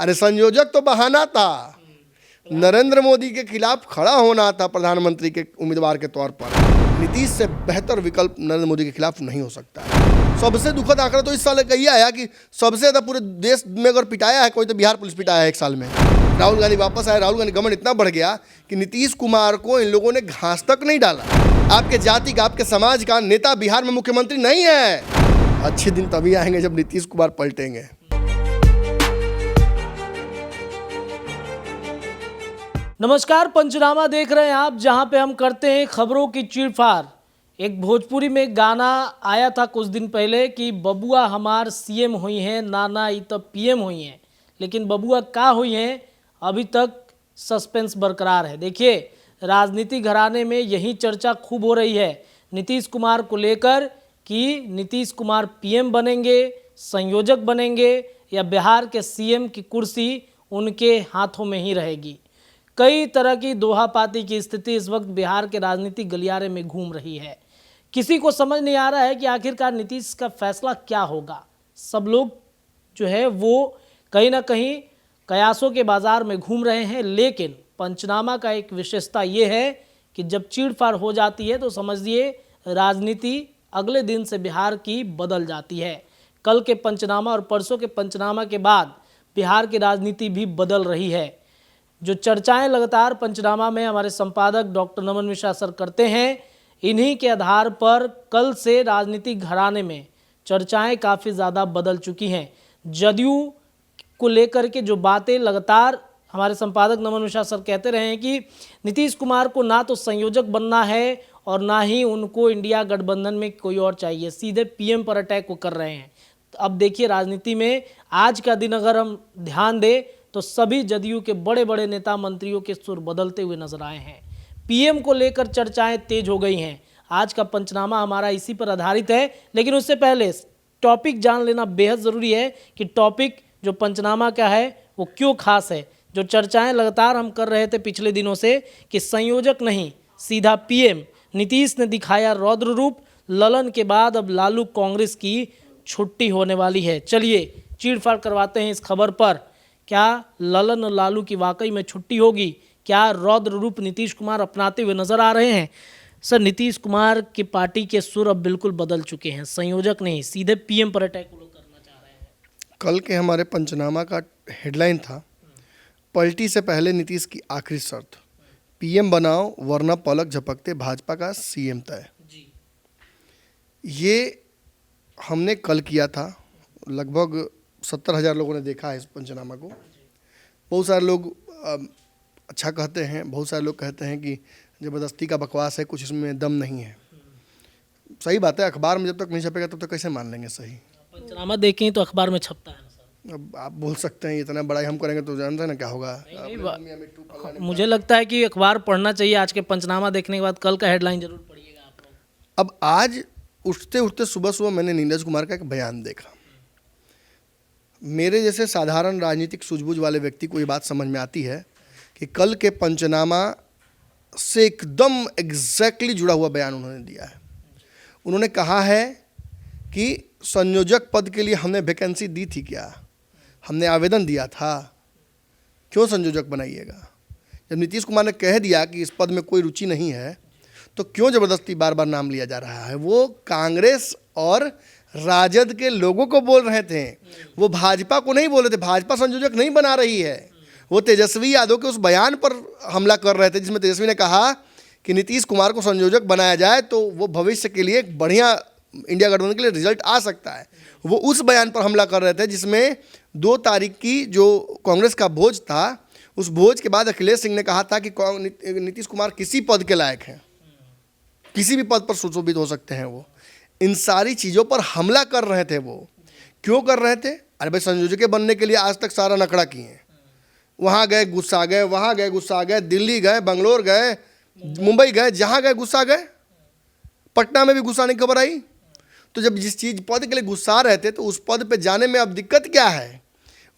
अरे संयोजक तो बहाना था, नरेंद्र मोदी के खिलाफ खड़ा होना था प्रधानमंत्री के उम्मीदवार के तौर पर। नीतीश से बेहतर विकल्प नरेंद्र मोदी के खिलाफ नहीं हो सकता है। सबसे दुखद आंकड़ा तो इस साल का ये आया कि सबसे ज़्यादा पूरे देश में अगर पिटाया है कोई तो बिहार पुलिस पिटाया है एक साल में। राहुल गांधी वापस आए, राहुल गांधी गमन इतना बढ़ गया कि नीतीश कुमार को इन लोगों ने घास तक नहीं डाला। आपके जाति का, आपके समाज का नेता बिहार में मुख्यमंत्री नहीं है। अच्छे दिन तभी आएंगे जब नीतीश कुमार पलटेंगे। नमस्कार, पंचनामा देख रहे हैं आप, जहां पे हम करते हैं खबरों की चीरफाड़। एक भोजपुरी में गाना आया था कुछ दिन पहले कि बबुआ हमार सीएम हुई हैं, नाना ई तो पीएम हुई हैं, लेकिन बबुआ का हुई हैं अभी तक सस्पेंस बरकरार है। देखिए, राजनीतिक घराने में यही चर्चा खूब हो रही है नीतीश कुमार को लेकर कि नीतीश कुमार पीएम बनेंगे, संयोजक बनेंगे या बिहार के सीएम की कुर्सी उनके हाथों में ही रहेगी। कई तरह की दोहापाती की स्थिति इस वक्त बिहार के राजनीतिक गलियारे में घूम रही है। किसी को समझ नहीं आ रहा है कि आखिरकार नीतीश का फैसला क्या होगा। सब लोग जो है वो कहीं ना कहीं कयासों के बाजार में घूम रहे हैं, लेकिन पंचनामा का एक विशेषता ये है कि जब चीड़-फाड़ हो जाती है तो समझिए राजनीति अगले दिन से बिहार की बदल जाती है। कल के पंचनामा और परसों के पंचनामा के बाद बिहार की राजनीति भी बदल रही है। जो चर्चाएं लगातार पंचनामा में हमारे संपादक डॉक्टर नमन मिश्रा सर करते हैं, इन्हीं के आधार पर कल से राजनीतिक घराने में चर्चाएं काफ़ी ज़्यादा बदल चुकी हैं। जदयू को लेकर के जो बातें लगातार हमारे संपादक नमन मिश्रा सर कहते रहे हैं कि नीतीश कुमार को ना तो संयोजक बनना है और ना ही उनको इंडिया गठबंधन में कोई और चाहिए, सीधे पीएम पर अटैक वो कर रहे हैं। तो अब देखिए, राजनीति में आज का दिन अगर हम ध्यान दें तो सभी जदयू के बड़े बड़े नेता मंत्रियों के सुर बदलते हुए नजर आए हैं। पीएम को लेकर चर्चाएं तेज हो गई हैं। आज का पंचनामा हमारा इसी पर आधारित है, लेकिन उससे पहले टॉपिक जान लेना बेहद ज़रूरी है कि टॉपिक जो पंचनामा का है वो क्यों खास है। जो चर्चाएं लगातार हम कर रहे थे पिछले दिनों से कि संयोजक नहीं सीधा पीएम, नीतीश ने दिखाया रौद्र रूप। ललन के बाद अब लालू कांग्रेस की छुट्टी होने वाली है। चलिए चीड़-फाड़ करवाते हैं इस खबर पर। क्या ललन और लालू की वाकई में छुट्टी होगी? क्या रौद्र रूप नीतीश कुमार अपनाते हुए नजर आ रहे हैं? सर, नीतीश कुमार की पार्टी के सुर अब बिल्कुल बदल चुके हैं। संयोजक नहीं, सीधे पीएम पर अटैक वो लोग करना चाह रहे हैं। कल के हमारे पंचनामा का हेडलाइन था, पलटी से पहले नीतीश की आखिरी शर्त, पीएम बनाओ वरना पलक झपकते भाजपा का सीएम तय। ये हमने कल किया था। लगभग 70,000 लोगों ने देखा है इस पंचनामा को। बहुत सारे लोग अच्छा कहते हैं, बहुत सारे लोग कहते हैं कि ज़बरदस्ती का बकवास है, कुछ इसमें दम नहीं है। सही बात है, अखबार में जब तक नहीं छपेगा तब तक कैसे मान लेंगे सही। पंचनामा देखें तो अखबार में छपता है ना सर। अब आप बोल सकते हैं इतना बड़ा हम करेंगे तो जानते हैं ना क्या होगा। मुझे लगता है कि अखबार पढ़ना चाहिए। आज के पंचनामा देखने के बाद कल का हेडलाइन जरूर पढ़िएगा आप लोग। अब आज उठते उठते सुबह सुबह मैंने नीरज कुमार का एक बयान देखा। मेरे जैसे साधारण राजनीतिक सूझबूझ वाले व्यक्ति को ये बात समझ में आती है कि कल के पंचनामा से एकदम एग्जैक्टली जुड़ा हुआ बयान उन्होंने दिया है। उन्होंने कहा है कि संयोजक पद के लिए हमने वैकेंसी दी थी क्या? हमने आवेदन दिया था, क्यों संयोजक बनाइएगा? जब नीतीश कुमार ने कह दिया कि इस पद में कोई रुचि नहीं है तो क्यों ज़बरदस्ती बार बार नाम लिया जा रहा है? वो कांग्रेस और राजद के लोगों को बोल रहे थे, वो भाजपा को नहीं बोल रहे थे। भाजपा संयोजक नहीं बना रही है। वो तेजस्वी यादव के उस बयान पर हमला कर रहे थे जिसमें तेजस्वी ने कहा कि नीतीश कुमार को संयोजक बनाया जाए तो वो भविष्य के लिए एक बढ़िया इंडिया गठबंधन के लिए रिजल्ट आ सकता है। वो उस बयान पर हमला कर रहे थे जिसमें 2 तारीख की जो कांग्रेस का भोज था, उस भोज के बाद अखिलेश सिंह ने कहा था कि नीतीश कुमार किसी पद के लायक हैं, किसी भी पद पर सुशोभित हो सकते हैं। वो इन सारी चीज़ों पर हमला कर रहे थे। वो क्यों कर रहे थे? अरे भाई, संयोजक बनने के लिए आज तक सारा नखड़ा किए हैं। वहाँ गए गुस्सा गए, वहाँ गए गुस्सा गए, दिल्ली गए, बंगलोर गए, मुंबई गए, जहाँ गए गुस्सा गए। पटना में भी गुस्सा नहीं खबर आई। तो जब जिस चीज़ पद के लिए गुस्सा रहे थे तो उस पद पे जाने में अब दिक्कत क्या है?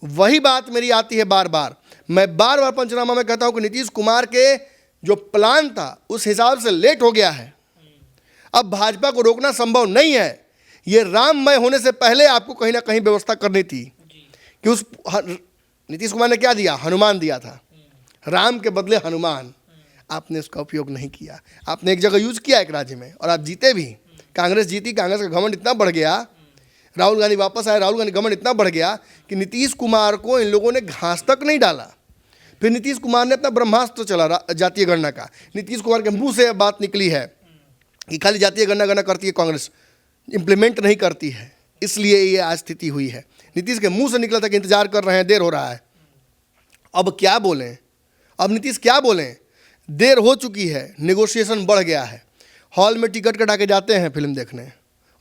वही बात मेरी आती है बार बार। मैं बार बार पंचनामा में कहता हूँ कि नीतीश कुमार के जो प्लान था उस हिसाब से लेट हो गया है। अब भाजपा को रोकना संभव नहीं है। ये राममय होने से पहले आपको कहीं ना कहीं व्यवस्था करनी थी कि उस नीतीश कुमार ने क्या दिया? हनुमान दिया था, राम के बदले हनुमान। आपने उसका उपयोग नहीं किया। आपने एक जगह यूज किया एक राज्य में और आप जीते भी। कांग्रेस जीती, कांग्रेस का घमंड इतना बढ़ गया, राहुल गांधी वापस आए, राहुल गांधी घमंड इतना बढ़ गया कि नीतीश कुमार को इन लोगों ने घास तक नहीं डाला। फिर नीतीश कुमार ने अपना ब्रह्मास्त्र चला जातीय गणना का। नीतीश कुमार के मुंह से बात निकली है कि खाली जातीय गणना करती है कांग्रेस, इंप्लीमेंट नहीं करती है, इसलिए ये आज स्थिति हुई है। नीतीश के मुंह से निकला था कि इंतजार कर रहे हैं, देर हो रहा है। अब क्या बोलें? अब नीतीश क्या बोलें? देर हो चुकी है, नेगोशिएशन बढ़ गया है। हॉल में टिकट कटा के जाते हैं फिल्म देखने,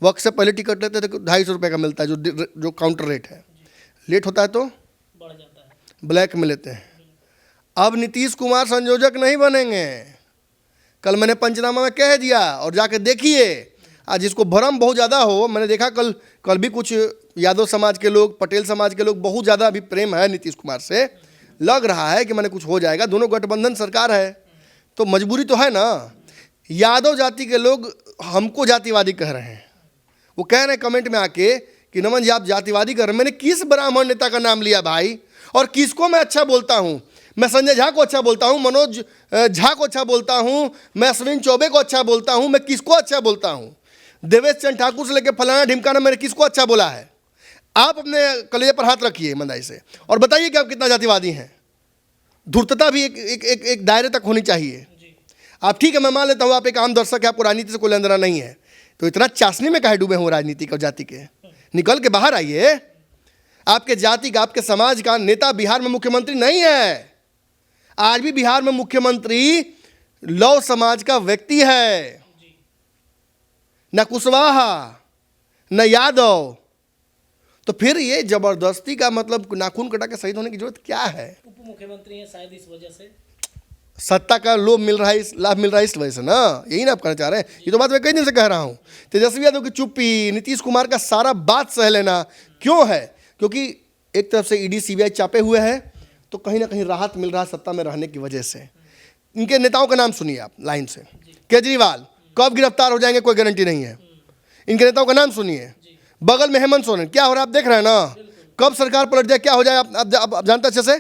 वक्त से पहले टिकट लेते थे, 250 रुपये का मिलता है जो काउंटर रेट है। लेट होता है तो बढ़ जाता है, ब्लैक में लेते हैं। अब नीतीश कुमार संयोजक नहीं बनेंगे। कल मैंने पंचनामा में कह दिया, और जाके देखिए। आज जिसको भ्रम बहुत ज़्यादा हो, मैंने देखा कल भी कुछ यादव समाज के लोग, पटेल समाज के लोग, बहुत ज़्यादा अभी प्रेम है नीतीश कुमार से। लग रहा है कि मैंने कुछ हो जाएगा, दोनों गठबंधन सरकार है तो मजबूरी तो है ना। यादव जाति के लोग हमको जातिवादी कह रहे हैं। वो कह रहे हैं कमेंट में आके कि नमन जी आप जातिवादी कर रहे हैं। मैंने किस ब्राह्मण नेता का नाम लिया भाई? और किसको मैं अच्छा बोलता हूँ? मैं संजय झा को अच्छा बोलता हूँ, मनोज झा को अच्छा बोलता हूँ, मैं अश्विन चौबे को अच्छा बोलता हूँ, मैं किसको अच्छा बोलता हूँ? देवेश चंद्र ठाकुर से लेकर फलाना ढिमकाना मैंने किसको अच्छा बोला है? आप अपने कलेजे पर हाथ रखिए ईमानदारी से और बताइए कि आप कितना जातिवादी हैं। धूर्तता भी एक दायरे तक होनी चाहिए। आप ठीक है, मैं मान लेता हूँ आप एक आम दर्शक है, आपको राजनीति से कोई लेना देना नहीं है, तो इतना चाशनी में काहे डूबे हुए राजनीति और जाति के? निकल के बाहर आइए। आपके जाति का, आपके समाज का नेता बिहार में मुख्यमंत्री नहीं है। आज भी बिहार में मुख्यमंत्री लौ समाज का व्यक्ति है, न कुशवाहा न यादव। तो फिर ये जबरदस्ती का मतलब नाखून कटा के शहीद होने की जरूरत क्या है? उप मुख्यमंत्री हैं शायद इस वजह से सत्ता का लाभ मिल रहा है इस वजह से ना। यही ना आप कहना चाह रहे हैं? ये तो बात मैं कई दिन से कह रहा हूँ। तेजस्वी यादव की चुप्पी, नीतीश कुमार का सारा बात सह लेना क्यों है? क्योंकि एक तरफ से ईडी सीबीआई चापे हुए हैं, तो कहीं ना कहीं राहत मिल रहा है सत्ता में रहने की वजह से। इनके नेताओं का नाम सुनिए आप लाइन से। केजरीवाल कब गिरफ्तार हो जाएंगे कोई गारंटी नहीं है। इनके नेताओं का नाम सुनिए। बगल में हेमंत सोरेन, क्या हो रहा है आप देख रहे हैं ना। कब सरकार पलट जाए, क्या हो जाए आप जानते अच्छे से।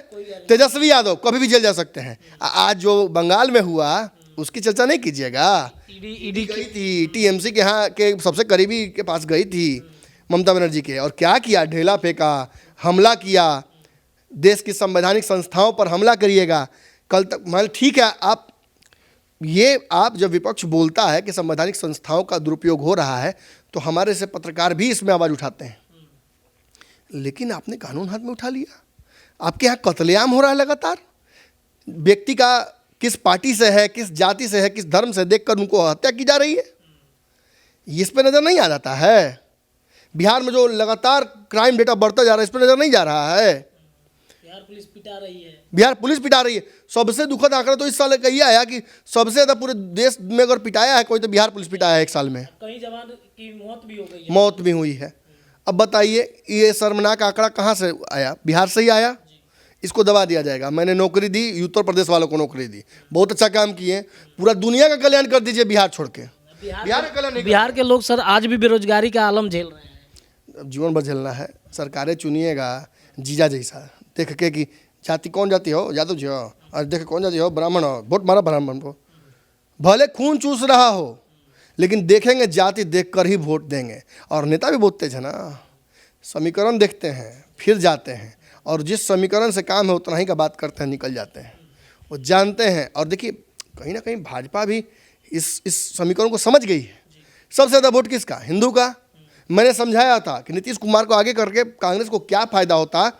तेजस्वी यादव कभी भी जेल जा सकते हैं। आज जो बंगाल में हुआ उसकी चर्चा नहीं कीजिएगा। ईडी गई थी टीएमसी के यहाँ के सबसे करीबी के पास गई थी ममता बनर्जी के, और क्या किया? ढेला फेंका, हमला किया। देश की संवैधानिक संस्थाओं पर हमला करिएगा। कल तक मान ठीक है, आप जब विपक्ष बोलता है कि संवैधानिक संस्थाओं का दुरुपयोग हो रहा है, तो हमारे से पत्रकार भी इसमें आवाज़ उठाते हैं। लेकिन आपने कानून हाथ में उठा लिया। आपके यहाँ कत्लेआम हो रहा है लगातार। व्यक्ति का किस पार्टी से है, किस जाति से है, किस धर्म से देखकर उनको हत्या की जा रही है। इस पर नज़र नहीं आ जाता है? बिहार में जो लगातार क्राइम डेटा बढ़ता जा रहा है, इस पर नज़र नहीं जा रहा है? बिहार पुलिस पिटा रही है। बिहार पुलिस पिटा रही है। सबसे दुखद आंकड़ा तो इस साल का ये आया कि सबसे ज़्यादा पूरे देश में अगर पिटाया है कोई तो बिहार पुलिस पिटाया है एक साल में। कई जवान की मौत भी हो गई है। मौत भी हुई है। अब बताइए ये शर्मनाक आंकड़ा कहाँ से आया? बिहार से ही आया। इसको दबा दिया जाएगा। मैंने नौकरी दी, उत्तर प्रदेश वालों को नौकरी दी, बहुत अच्छा काम किए। पूरा दुनिया का कल्याण कर दीजिए बिहार छोड़ के। बिहार का कल्याण नहीं। बिहार के लोग सर आज भी बेरोजगारी का आलम झेल रहे हैं। जीवन भर झेलना है। सरकारें चुनिएगा जीजा जैसा, देख के कि जाति कौन जाति हो, यादव जी हो, और देख कौन जाति हो, ब्राह्मण हो, वोट मारा ब्राह्मण को। भले खून चूस रहा हो, लेकिन देखेंगे जाति देखकर ही वोट देंगे। और नेता भी बहुत तेज है ना, समीकरण देखते हैं फिर जाते हैं, और जिस समीकरण से काम है उतना ही का बात करते हैं, निकल जाते हैं। वो जानते हैं। और देखिए कहीं ना कहीं भाजपा भी इस समीकरण को समझ गई है। सबसे ज़्यादा वोट किसका? हिंदू का। मैंने समझाया था कि नीतीश कुमार को आगे करके कांग्रेस को क्या फायदा होता।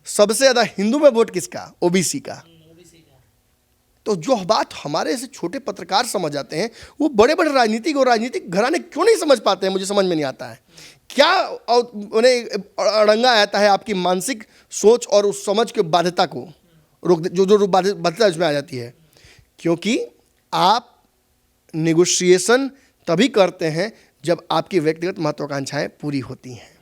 सबसे ज़्यादा हिंदू में वोट किसका? ओबीसी का। तो जो बात हमारे ऐसे छोटे पत्रकार समझ जाते हैं, वो बड़े बड़े राजनीतिक घराने क्यों नहीं समझ पाते हैं? मुझे समझ में नहीं आता है। क्या उन्हें अड़ंगा आता है आपकी मानसिक सोच और उस समझ के बाध्यता को रोक, जो बाध्यता उसमें आ जाती है। क्योंकि आप नेगोशिएशन तभी करते हैं जब आपकी व्यक्तिगत महत्वाकांक्षाएं पूरी होती हैं।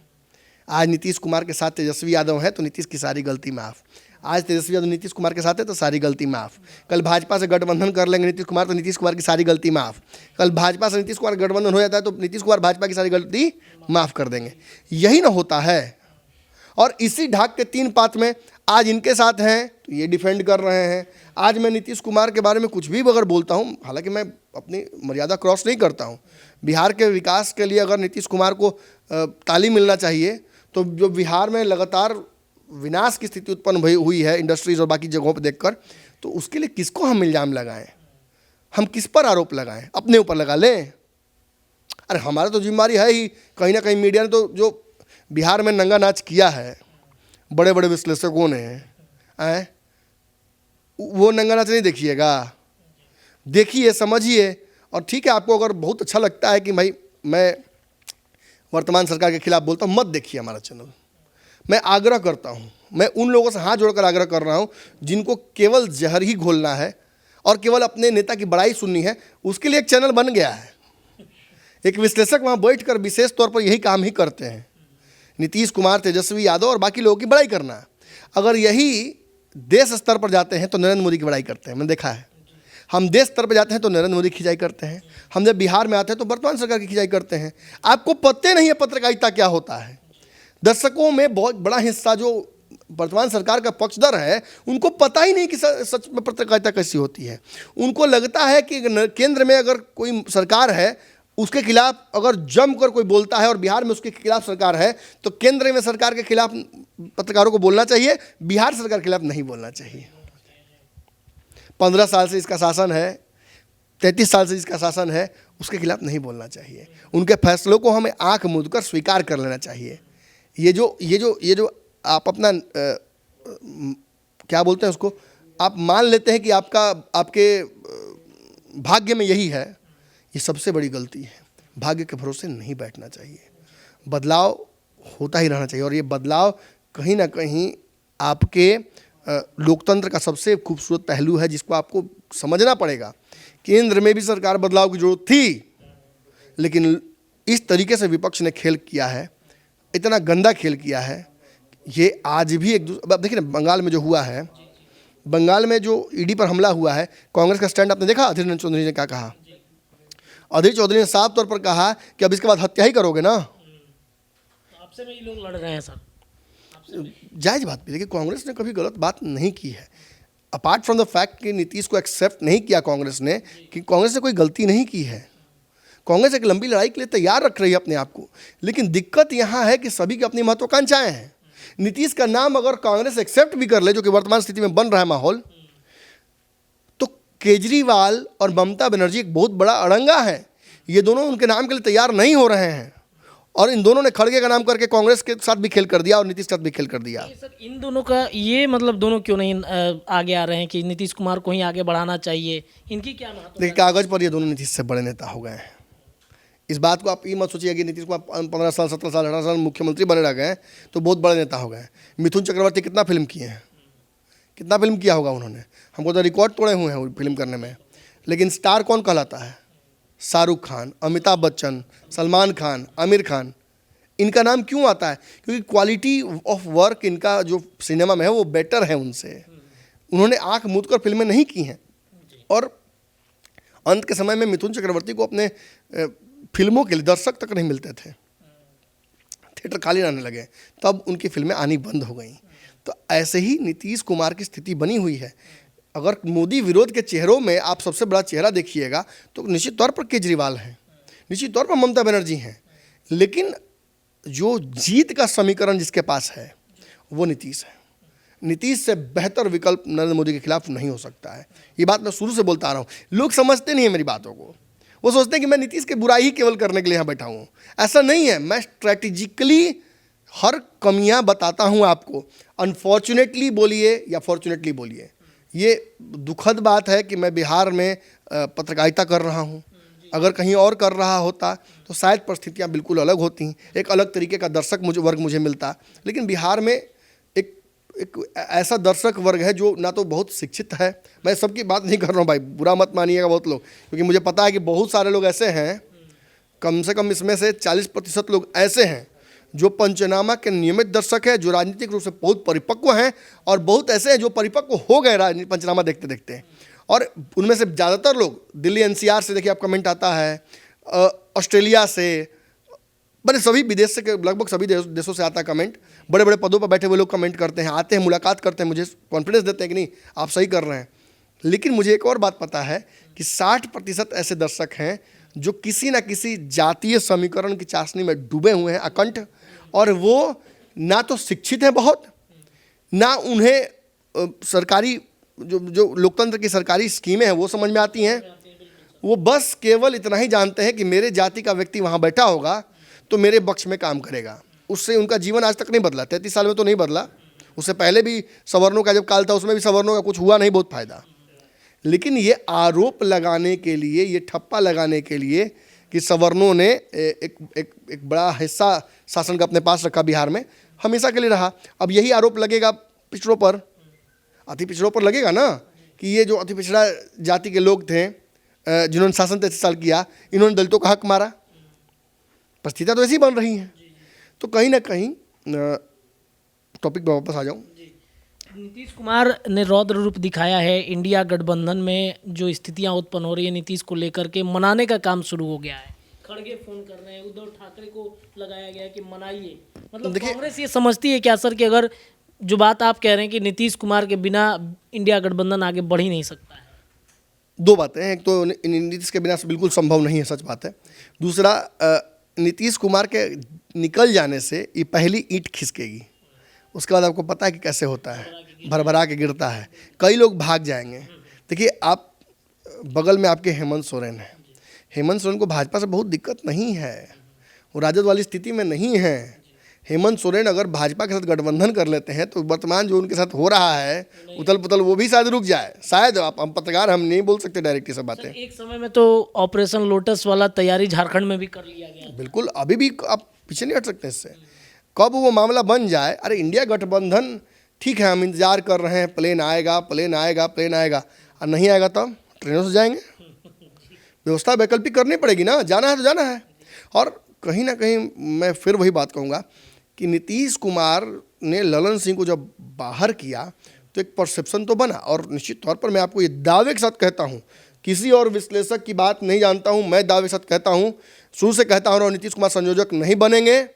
आज नीतीश कुमार के साथ तेजस्वी यादव है तो नीतीश की सारी गलती माफ़। आज तेजस्वी यादव नीतीश कुमार के साथ है तो सारी गलती माफ़। कल भाजपा से गठबंधन कर लेंगे नीतीश कुमार तो नीतीश कुमार की सारी गलती माफ़। कल भाजपा से नीतीश कुमार गठबंधन हो जाता है तो नीतीश कुमार भाजपा की सारी गलती माफ़ कर देंगे। यही ना होता है। और इसी ढाक के 3 पात में आज इनके साथ हैं तो ये डिफेंड कर रहे हैं। आज मैं नीतीश कुमार के बारे में कुछ भी अगर बोलता हूँ, हालांकि मैं अपनी मर्यादा क्रॉस नहीं करता हूँ, बिहार के विकास के लिए अगर नीतीश कुमार को ताली मिलना चाहिए, तो जो बिहार में लगातार विनाश की स्थिति उत्पन्न हुई है इंडस्ट्रीज और बाकी जगहों पर देखकर, तो उसके लिए किसको हम इल्ज़ाम लगाएं? हम किस पर आरोप लगाएं? अपने ऊपर लगा लें? अरे हमारा तो जिम्मेदारी है ही, कहीं ना कहीं मीडिया ने तो जो बिहार में नंगा नाच किया है बड़े बड़े विश्लेषकों ने, वो नंगा नाच नहीं देखिएगा, देखिए, समझिए। और ठीक है, आपको अगर बहुत अच्छा लगता है कि भाई मैं वर्तमान सरकार के खिलाफ बोलता हूँ, मत देखिए हमारा चैनल। मैं आग्रह करता हूँ, मैं उन लोगों से हाथ जोड़कर आग्रह कर रहा हूँ जिनको केवल जहर ही घोलना है और केवल अपने नेता की बड़ाई सुननी है, उसके लिए एक चैनल बन गया है। एक विश्लेषक वहाँ बैठकर विशेष तौर पर यही काम ही करते हैं, नीतीश कुमार, तेजस्वी यादव और बाकी लोगों की बड़ाई करना। अगर यही देश स्तर पर जाते हैं तो नरेंद्र मोदी की बड़ाई करते हैं, मैंने देखा है। हम देश स्तर पर जाते हैं तो नरेंद्र मोदी की खिंचाई करते हैं, हम जब बिहार में आते हैं तो वर्तमान सरकार की खिंचाई करते हैं। आपको पता नहीं है पत्रकारिता क्या होता है। दर्शकों में बहुत बड़ा हिस्सा जो वर्तमान सरकार का पक्षधर है, उनको पता ही नहीं कि सच में पत्रकारिता कैसी होती है। उनको लगता है कि केंद्र में अगर कोई सरकार है, उसके खिलाफ अगर जमकर कोई बोलता है और बिहार में उसके खिलाफ सरकार है, तो केंद्र में सरकार के खिलाफ पत्रकारों को बोलना चाहिए, बिहार सरकार के खिलाफ नहीं बोलना चाहिए। 15 साल से इसका शासन है, 33 साल से इसका शासन है, उसके खिलाफ नहीं बोलना चाहिए। उनके फैसलों को हमें आंख मूंद कर स्वीकार कर लेना चाहिए। ये जो आप अपना क्या बोलते हैं उसको, आप मान लेते हैं कि आपके भाग्य में यही है, ये सबसे बड़ी गलती है। भाग्य के भरोसे नहीं बैठना चाहिए, बदलाव होता ही रहना चाहिए। और ये बदलाव कहीं ना कहीं आपके लोकतंत्र का सबसे खूबसूरत पहलू है, जिसको आपको समझना पड़ेगा। केंद्र में भी सरकार बदलाव की जरूरत थी, लेकिन इस तरीके से विपक्ष ने खेल किया है, इतना गंदा खेल किया है। ये आज भी अब देखिए ना, बंगाल में जो हुआ है, बंगाल में जो ईडी पर हमला हुआ है, कांग्रेस का स्टैंड आपने देखा? अधीर रंजन चौधरी ने क्या कहा? अधीर चौधरी ने साफ तौर पर कहा कि अब इसके बाद हत्या ही करोगे ना। आपसे में ये लोग लड़ रहे हैं सर, जायज बात भी। देखिए, कांग्रेस ने कभी गलत बात नहीं की है, अपार्ट फ्रॉम द फैक्ट कि नीतीश को एक्सेप्ट नहीं किया कांग्रेस ने, कि कांग्रेस ने कोई गलती नहीं की है। कांग्रेस एक लंबी लड़ाई के लिए तैयार रख रही है अपने आप को, लेकिन दिक्कत यहाँ है कि सभी की अपनी महत्वाकांक्षाएं हैं। नीतीश का नाम अगर कांग्रेस एक्सेप्ट भी कर ले, जो कि वर्तमान स्थिति में बन रहा है माहौल, तो केजरीवाल और ममता बनर्जी एक बहुत बड़ा अड़ंगा है। ये दोनों उनके नाम के लिए तैयार नहीं हो रहे हैं, और इन दोनों ने खड़गे का नाम करके कांग्रेस के साथ भी खेल कर दिया और नीतीश के साथ भी खेल कर दिया। सर इन दोनों का ये मतलब, दोनों क्यों नहीं आगे आ रहे हैं कि नीतीश कुमार को ही आगे बढ़ाना चाहिए? इनकी क्या महत्व? देखिए, कागज पर ये दोनों नीतीश से बड़े नेता हो गए हैं। इस बात को आप ये मत सोचिए कि नीतीश कुमार 15 साल 17 साल 18 साल मुख्यमंत्री बने रह गए तो बहुत बड़े नेता हो गए। मिथुन चक्रवर्ती कितना फिल्म किए हैं, कितना फिल्म किया होगा उन्होंने, हमको तो रिकॉर्ड तोड़े हुए हैं फिल्म करने में। लेकिन स्टार कौन कहलाता है? शाहरुख खान, अमिताभ बच्चन, सलमान खान, आमिर खान। इनका नाम क्यों आता है? क्योंकि क्वालिटी ऑफ वर्क इनका जो सिनेमा में है वो बेटर है उनसे। उन्होंने आंख मूंद कर फिल्में नहीं की हैं। और अंत के समय में मिथुन चक्रवर्ती को अपने फिल्मों के लिए दर्शक तक नहीं मिलते थे, थिएटर खाली रहने लगे, तब उनकी फिल्में आनी बंद हो गई। तो ऐसे ही नीतीश कुमार की स्थिति बनी हुई है। अगर मोदी विरोध के चेहरों में आप सबसे बड़ा चेहरा देखिएगा तो निश्चित तौर पर केजरीवाल हैं, निश्चित तौर पर ममता बनर्जी हैं, लेकिन जो जीत का समीकरण जिसके पास है वो नीतीश है। नीतीश से बेहतर विकल्प नरेंद्र मोदी के खिलाफ नहीं हो सकता है। ये बात मैं शुरू से बोलता आ रहा हूँ, लोग समझते नहीं है मेरी बातों को। वो सोचते हैं कि मैं नीतीश की बुराई ही केवल करने के लिए यहाँ बैठा हूँ। ऐसा नहीं है, मैं स्ट्रैटेजिकली हर कमियाँ बताता हूँ आपको। अनफॉर्चुनेटली बोलिए या फॉर्चुनेटली बोलिए, ये दुखद बात है कि मैं बिहार में पत्रकारिता कर रहा हूँ। अगर कहीं और कर रहा होता तो शायद परिस्थितियाँ बिल्कुल अलग होती, एक अलग तरीके का दर्शक वर्ग मुझे मिलता। लेकिन बिहार में एक ऐसा दर्शक वर्ग है जो ना तो बहुत शिक्षित है, मैं सबकी बात नहीं कर रहा हूँ भाई, बुरा मत मानिएगा बहुत लोग, क्योंकि मुझे पता है कि बहुत सारे लोग ऐसे हैं, कम से कम इसमें से 40% लोग ऐसे हैं जो पंचनामा के नियमित दर्शक हैं, जो राजनीतिक रूप से बहुत परिपक्व हैं, और बहुत ऐसे हैं जो परिपक्व हो गए पंचनामा देखते देखते। और उनमें से ज़्यादातर लोग दिल्ली NCR से, देखिए आप कमेंट आता है, ऑस्ट्रेलिया से, बड़े सभी विदेश से लगभग सभी देशों से आता है कमेंट। बड़े बड़े पदों पर बैठे हुए लोग कमेंट करते हैं, आते हैं, मुलाकात करते हैं, मुझे कॉन्फिडेंस देते हैं कि नहीं आप सही कर रहे हैं। लेकिन मुझे एक और बात पता है कि 60% ऐसे दर्शक हैं जो किसी न किसी जातीय समीकरण की चाशनी में डूबे हुए हैं अकंठ, और वो ना तो शिक्षित हैं बहुत, ना उन्हें सरकारी जो लोकतंत्र की सरकारी स्कीमें हैं वो समझ में आती हैं। वो बस केवल इतना ही जानते हैं कि मेरे जाति का व्यक्ति वहाँ बैठा होगा तो मेरे पक्ष में काम करेगा। उससे उनका जीवन आज तक नहीं बदला, 33 साल में तो नहीं बदला। उससे पहले भी सवर्णों का जब काल था उसमें भी सवर्णों का कुछ हुआ नहीं बहुत फायदा। लेकिन ये आरोप लगाने के लिए, ये ठप्पा लगाने के लिए कि सवर्णों ने एक बड़ा हिस्सा शासन का अपने पास रखा बिहार में, हमेशा के लिए रहा। अब यही आरोप लगेगा पिछड़ों पर, अति पिछड़ों पर लगेगा ना कि ये जो अति पिछड़ा जाति के लोग थे जिन्होंने शासन 33 साल किया, इन्होंने दलितों का हक मारा। परिस्थितियाँ तो ऐसी बन रही हैं। तो कहीं ना कहीं टॉपिक पर वापस आ जाऊँ। नीतीश कुमार ने रौद्र रूप दिखाया है। इंडिया गठबंधन में जो स्थितियां उत्पन्न हो रही है नीतीश को लेकर के, मनाने का काम शुरू हो गया है। खड़गे फोन कर रहे हैं, उद्धव ठाकरे को लगाया गया कि मनाइए। मतलब कांग्रेस ये समझती है क्या सर कि अगर जो बात आप कह रहे हैं कि नीतीश कुमार के बिना इंडिया गठबंधन आगे बढ़ ही नहीं सकता है? दो बातें हैं, एक तो नीतीश के बिना से बिल्कुल संभव नहीं है, सच बात है। दूसरा, नीतीश कुमार के निकल जाने से ये पहली ईंट खिसकेगी, उसके बाद आपको पता है कि कैसे होता है, भरभरा के गिरता है, कई लोग भाग जाएंगे। देखिए, आप बगल में आपके हेमंत सोरेन हैं। हेमंत सोरेन को भाजपा से बहुत दिक्कत नहीं है, वो राजद वाली स्थिति में नहीं है। हेमंत सोरेन अगर भाजपा के साथ गठबंधन कर लेते हैं तो वर्तमान जो उनके साथ हो रहा है उथल पुथल, वो भी शायद रुक जाए। शायद हम पत्रकार, हम नहीं बोल सकते डायरेक्ट ये सब बातें। एक समय में तो ऑपरेशन लोटस वाला तैयारी झारखंड में भी कर लिया गया। बिल्कुल, अभी भी आप पीछे नहीं हट सकते इससे। कब वो मामला बन जाए, अरे इंडिया गठबंधन ठीक है, हम इंतजार कर रहे हैं, प्लेन आएगा, प्लेन आएगा, प्लेन आएगा, और नहीं आएगा तो ट्रेनों से जाएंगे। व्यवस्था वैकल्पिक करनी पड़ेगी ना, जाना है तो जाना है। और कहीं ना कहीं मैं फिर वही बात कहूँगा कि नीतीश कुमार ने ललन सिंह को जब बाहर किया तो एक परसेप्शन तो बना, और निश्चित तौर पर मैं आपको ये दावे के साथ कहता हूँ, किसी और विश्लेषक की बात नहीं जानता हूँ, मैं दावे के साथ कहता हूँ, शुरू से कहता हूँ, और नीतीश कुमार संयोजक नहीं बनेंगे,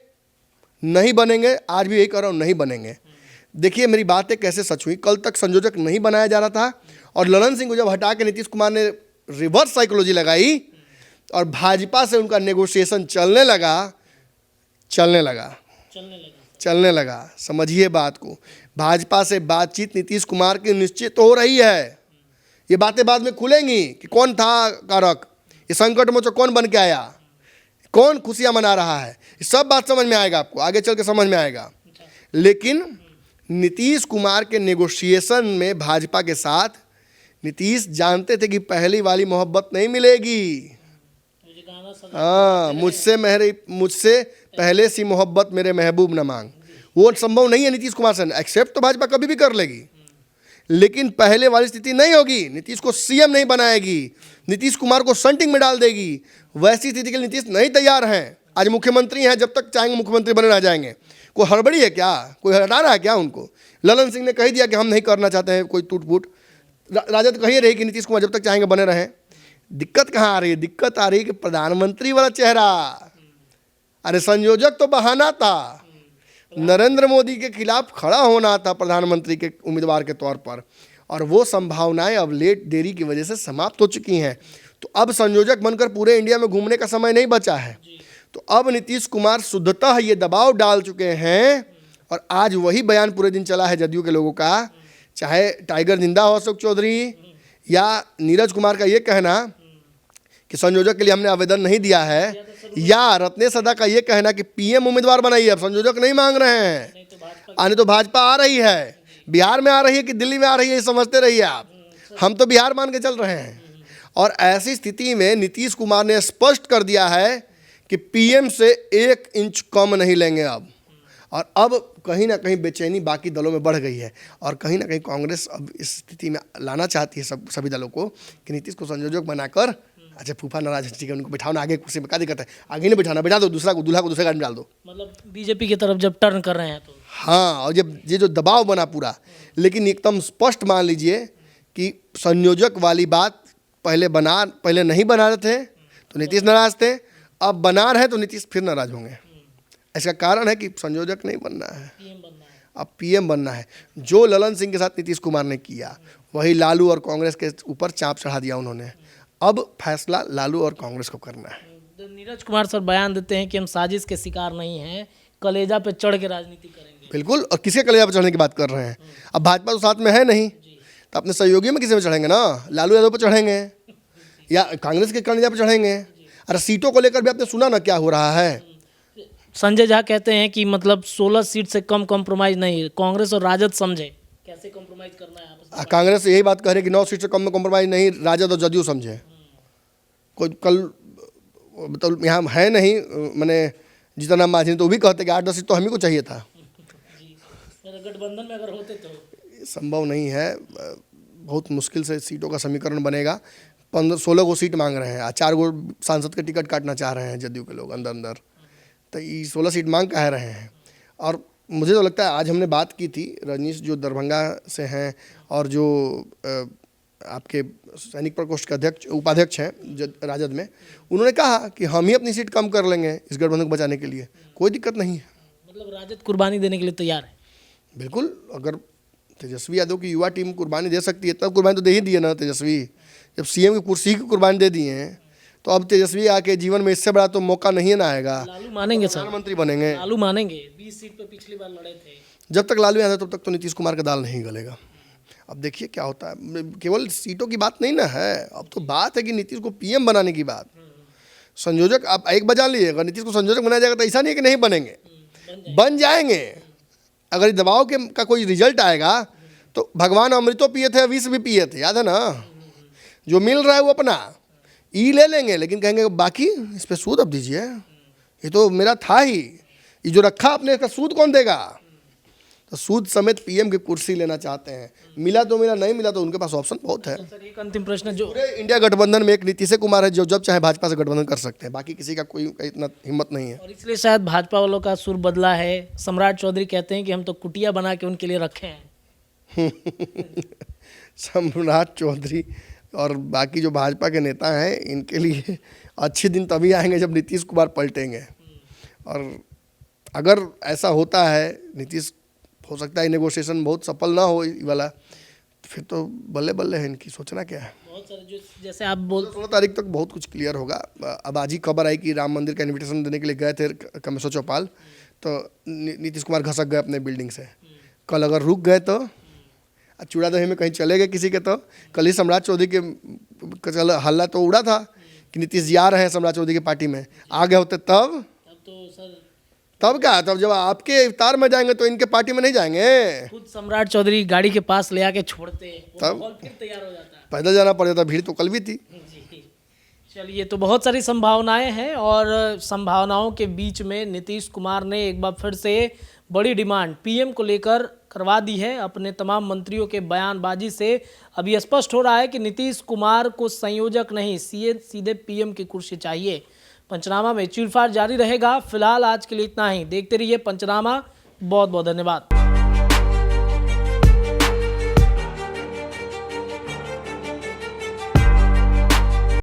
नहीं बनेंगे, आज भी यही कह रहा हूँ, नहीं बनेंगे। देखिए मेरी बातें कैसे सच हुई। कल तक संयोजक नहीं बनाया जा रहा था, और ललन सिंह को जब हटा के नीतीश कुमार ने रिवर्स साइकोलॉजी लगाई और भाजपा से उनका नेगोशिएशन चलने लगा। समझिए बात को, भाजपा से बातचीत नीतीश कुमार की निश्चित हो रही है। ये बातें बाद में खुलेंगी कि कौन था कारक, ये संकट मोचक कौन बन के आया, कौन खुशियां मना रहा है, ये सब बात समझ में आएगा, आपको आगे चल के समझ में आएगा। लेकिन नीतीश कुमार के नेगोशिएशन में भाजपा के साथ नीतीश जानते थे कि पहली वाली मोहब्बत नहीं मिलेगी। हाँ, मुझसे पहले सी मोहब्बत मेरे महबूब न मांग, वो संभव नहीं है नीतीश कुमार से। एक्सेप्ट तो भाजपा कभी भी कर लेगी, लेकिन पहले वाली स्थिति नहीं होगी। नीतीश को सीएम नहीं बनाएगी, नीतीश कुमार को संटिंग में डाल देगी। वैसी स्थिति के लिए नीतीश नहीं तैयार हैं। आज मुख्यमंत्री हैं, जब तक चाहेंगे मुख्यमंत्री बने रह जाएंगे। कोई हड़बड़ी है क्या, कोई हटा रहा है क्या उनको? ललन सिंह ने कह दिया कि हम नहीं करना चाहते हैं कोई टूट फूट। राजद कही रही कि नीतीश कुमार जब तक चाहेंगे बने रहें। दिक्कत कहाँ आ रही है? दिक्कत आ रही है कि प्रधानमंत्री वाला चेहरा, अरे संयोजक तो बहाना था, नरेंद्र मोदी के खिलाफ खड़ा होना था प्रधानमंत्री के उम्मीदवार के तौर पर, और वो संभावनाएं अब देरी की वजह से समाप्त हो चुकी हैं। तो अब संयोजक बनकर पूरे इंडिया में घूमने का समय नहीं बचा है। तो अब नीतीश कुमार शुद्धतः ये दबाव डाल चुके हैं, और आज वही बयान पूरे दिन चला है जदयू के लोगों का, चाहे टाइगर जिंदा हो अशोक चौधरी, या नीरज कुमार का ये कहना कि संयोजक के लिए हमने आवेदन नहीं दिया है, या रत्नेश सदा का ये कहना कि पीएम उम्मीदवार बनाइए, अब संयोजक नहीं मांग रहे हैं। आने तो भाजपा आ रही है, बिहार में आ रही है कि दिल्ली में आ रही है, ये समझते रहिए आप। हम तो बिहार मान के चल रहे हैं। और ऐसी स्थिति में नीतीश कुमार ने स्पष्ट कर दिया है कि पीएम से 1 इंच कम नहीं लेंगे अब। और अब कहीं ना कहीं बेचैनी बाकी दलों में बढ़ गई है, और कहीं ना कहीं कांग्रेस अब इस स्थिति में लाना चाहती है सभी दलों को कि नीतीश को संयोजक बनाकर, अच्छा फूफा नाराज है, ठीक है, उनको बिठाओ ना आगे कुर्सी में, क्या दिक्कत है, आगे नहीं बिठाना, बिठा दो, दूल्हा को दूसरे गाड़ी में डाल दो। मतलब बीजेपी की तरफ जब टर्न कर रहे हैं तो हाँ, और जब ये जो दबाव बना पूरा, लेकिन एकदम स्पष्ट मान लीजिए कि संयोजक वाली बात पहले नहीं बना रहे थे तो नीतीश नाराज थे, अब बना रहे तो नीतीश फिर नाराज होंगे। इसका कारण है कि संयोजक नहीं बनना है, पीएम बनना है। अब पीएम बनना है। जो ललन सिंह के साथ नीतीश कुमार ने किया वही लालू और कांग्रेस के ऊपर चाप चढ़ा दिया उन्होंने। अब फैसला लालू और कांग्रेस को करना है। तो नीरज कुमार सर बयान देते हैं कि हम साजिश के शिकार नहीं हैं, कलेजा पे चढ़ के राजनीति करेंगे। बिल्कुल, और किसके कलेजा पर चढ़ने की बात कर रहे हैं? अब भाजपा तो साथ में है नहीं, तो अपने सहयोगी में किसी में चढ़ेंगे ना? लालू यादव पर चढ़ेंगे या कांग्रेस के कलेजा पर चढ़ेंगे? अरे सीटों को लेकर भी आपने सुना ना क्या हो रहा है। संजय झा कहते हैं कि मतलब 16 सीट से कम कॉम्प्रोमाइज नहीं, कांग्रेस और राजद समझे कैसे कॉम्प्रोमाइज करना है आपस में। कांग्रेस यही बात कह रही है कि 9 सीट से कम में कॉम्प्रोमाइज नहीं, राजद और जदयू समझे। कोई कल मतलब यहाँ है नहीं, मैंने जीतन राम मांझी तो भी कहते कि 8-10 सीट तो हम ही को चाहिए था। गठबंधन में अगर होते तो संभव नहीं है, बहुत मुश्किल से सीटों का समीकरण बनेगा। 15-16 को सीट मांग रहे हैं, 4 गो सांसद के टिकट काटना चाह रहे हैं जदयू के लोग अंदर, तो ये 16 सीट मांग कह रहे हैं। और मुझे तो लगता है आज हमने बात की थी, रजनीश जो दरभंगा से हैं और जो आपके सैनिक प्रकोष्ठ के अध्यक्ष उपाध्यक्ष हैं राजद में, उन्होंने कहा कि हम ही अपनी सीट कम कर लेंगे इस गठबंधन को बचाने के लिए, कोई दिक्कत नहीं है। मतलब राजद कुर्बानी देने के लिए तैयार है। बिल्कुल, अगर तेजस्वी यादव की युवा टीम कुर्बानी दे सकती है, इतना कुर्बानी तो दे ही दी है ना तेजस्वी। जब सीएम की कुर्सी की कुर्बानी दे दी है तो अब तेजस्वी आके जीवन में इससे बड़ा तो मौका नहीं ना आएगा। लालू मानेंगे सर, प्रधानमंत्री बनेंगे, लालू मानेंगे। 20 सीट पे पिछली बार लड़े थे। जब तक लालू यादव तब तक तो नीतीश कुमार का दाल नहीं गलेगा। अब देखिए क्या होता है, केवल सीटों की बात नहीं ना है, अब तो बात है कि नीतीश को पीएम बनाने की बात। संयोजक आप एक बजा लिए, अगर नीतीश को संयोजक बनाया जाएगा तो ऐसा नहीं है कि नहीं बनेंगे, बन जाएंगे। अगर इस दबाव के का कोई रिजल्ट आएगा तो भगवान अमृतो पिए थे, विष भी पिए थे, याद है ना? जो मिल रहा है वो अपना ई ले लेंगे, लेकिन कहेंगे बाकी इस पर सूद अब दीजिए, ये तो मेरा था ही, ये जो रखा आपने इसका सूद कौन देगा? तो सूद समेत पीएम की कुर्सी लेना चाहते हैं। मिला तो मिला, नहीं मिला तो उनके पास ऑप्शन बहुत है। सर एक अंतिम प्रश्न, जो पूरे इंडिया गठबंधन में एक नीतीश कुमार है जो जब चाहे भाजपा से गठबंधन कर सकते हैं, बाकी किसी का कोई इतना हिम्मत नहीं है। और इसलिए शायद भाजपा वालों का सुर बदला है। सम्राट चौधरी कहते हैं कि हम तो कुटिया बना के उनके लिए रखे हैं। सम्राट चौधरी और बाकी जो भाजपा के नेता हैं, इनके लिए अच्छे दिन तभी आएंगे जब नीतीश कुमार पलटेंगे। और अगर ऐसा होता है, नीतीश हो सकता है नेगोशिएशन बहुत सफल ना हो ये वाला, फिर तो बल्ले बल्ले है इनकी, सोचना क्या है। बहुत सारे जो जैसे आप बोल 16 तारीख तक बहुत कुछ क्लियर होगा। अब आज ही खबर आई कि राम मंदिर का इन्विटेशन देने के लिए गए थे कमेश्वर चौपाल, तो नीतीश कुमार घसक गए अपने बिल्डिंग से। कल अगर रुक गए तो चूड़ादही में कहीं चले गए किसी के, तो कल ही सम्राट चौधरी के हल्ला तो उड़ा था कि नीतीश जी आ रहे हैं सम्राट चौधरी की पार्टी में, आ गए होते तब तो सर तब क्या, तब जब आपके इफ्तार में जाएंगे तो इनके पार्टी में नहीं जाएंगे। खुद सम्राट चौधरी गाड़ी के पास ले आके छोड़ते, तब माहौल फिर तैयार हो जाता है। पैदल जाना पड़ जाता, भीड़ तो कल भी थी। जी चलिए, तो बहुत सारी संभावनाएं हैं और संभावनाओं के बीच में नीतीश कुमार ने एक बार फिर से बड़ी डिमांड पीएम को लेकर करवा दी है। अपने तमाम मंत्रियों के बयानबाजी से अभी स्पष्ट हो रहा है कि नीतीश कुमार को संयोजक नहीं, सीधे पीएम की कुर्सी चाहिए। पंचनामा में चीरफाड़ जारी रहेगा। फिलहाल आज के लिए इतना ही। देखते रहिए पंचनामा। बहुत बहुत धन्यवाद।